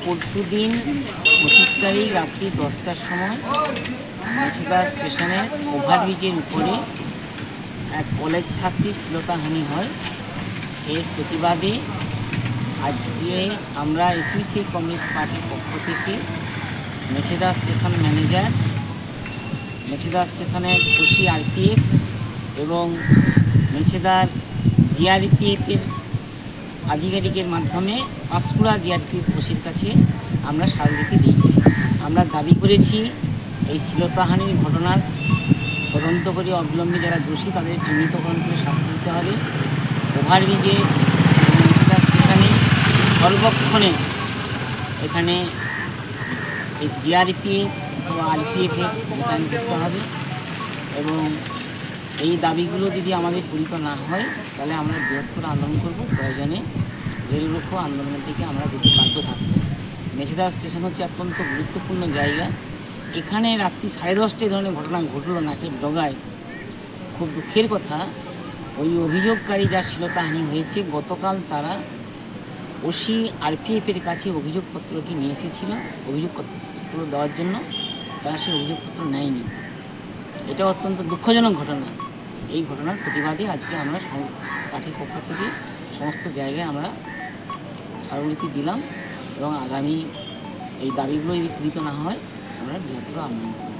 পরশুদিন 25 তারিখ রাত্রি 10টার সময় মেছেদা স্টেশনের ওভারব্রিজের উপরে এক কলেজ ছাত্রীর শ্লীলতাহানি হয়। এর প্রতিবাদে আজকে আমরা এসইউসি কমিউনিস্ট পার্টির পক্ষ থেকে মেছেদা স্টেশন ম্যানেজার, মেছেদা স্টেশনের ওসি আরপিএফ এবং মেছেদার জিআরপিএফের আধিকারিকের মাধ্যমে পাঁশকুড়া জিআরপিএফ ওসির কাছে আমরা স্মারকলিপি দিই। আমরা দাবি করেছি এই শ্লীলতাহানির ঘটনার তদন্ত করে অবিলম্বে যারা দোষী তাদের চিহ্নিতকরণ করে শাস্তি দিতে হবে। ওভারব্রিজে মেছেদা স্টেশনে সর্বক্ষণে এখানে এই জিআরপিএফ অথবা আরপিএফের মোতায়েন করতে হবে এবং এই দাবিগুলো যদি আমাদের পূরিত না হয় তাহলে আমরা বৃহত্তর আন্দোলন করব। প্রয়োজনে রেলরোকো আন্দোলনের থেকে আমরা যেতে বাধ্য থাকব। মেছেদা স্টেশন হচ্ছে অত্যন্ত গুরুত্বপূর্ণ জায়গা। এখানে রাত্রি 10:30 ধরনের ঘটনা ঘটল নাকের ডগায়। খুব দুঃখের কথা, ওই অভিযোগকারী যার শ্লীলতাহানি হয়েছে গতকাল তারা ওসি আরপিএফের কাছে অভিযোগপত্রটি নিয়ে এসেছিল। অভিযোগপত্র দেওয়ার জন্য তারা সেই অভিযোগপত্র নেয়নি। এটা অত্যন্ত দুঃখজনক ঘটনা। এই ঘটনার প্রতিবাদে আজকে আমরা পার্টির পক্ষ থেকে সমস্ত জায়গায় আমরা স্মারকলিপি দিলাম এবং আগামী এই দাবিগুলো যদি পূরিত না হয় আমরা বৃহত্তর আন্দোলন করব।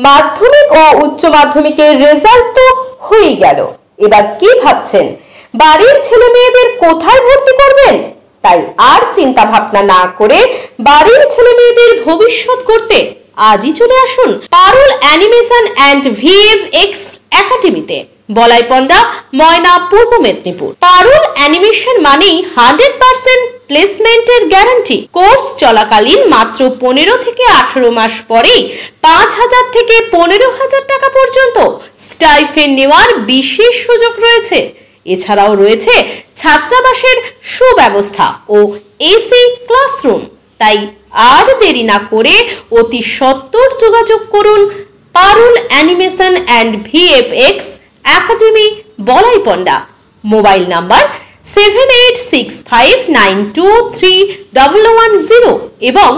মাধ্যমিক ও উচ্চ মাধ্যমিকের রেজাল্ট তো হয়ে গেল, এবার কি ভাবছেন বাড়ির ছেলে মেয়েদের কোথায় ভর্তি করবেন? তাই আর চিন্তা ভাবনা না করে বাড়ির ছেলে মেয়েদের ভবিষ্যৎ করতে আজই চলে আসুন পারুল অ্যানিমেশন অ্যান্ড ভিএফএক্স একাডেমিতে, বলাইপন্ডা, ময়না, পূর্ব মেদিনীপুর। পারুল অ্যানিমেশন মানেই 100% প্লেসমেন্টের গ্যারান্টি। কোর্স চলাকালীন মাত্র 15 থেকে 18 মাস পরেই 5,000 থেকে 15,000 টাকা পর্যন্ত স্টাইফেন্ড নেওয়ার বিশেষ সুযোগ রয়েছে। এছাড়াও রয়েছে ছাত্রাবাসের সুব্যবস্থা ও এসি ক্লাসরুম। তাই আর দেরি না করে অতি সত্বর যোগাযোগ করুন Parul animation and VFX academy, Balaipanda. Mobile number 7865923110 এবং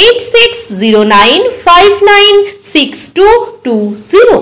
8609596220।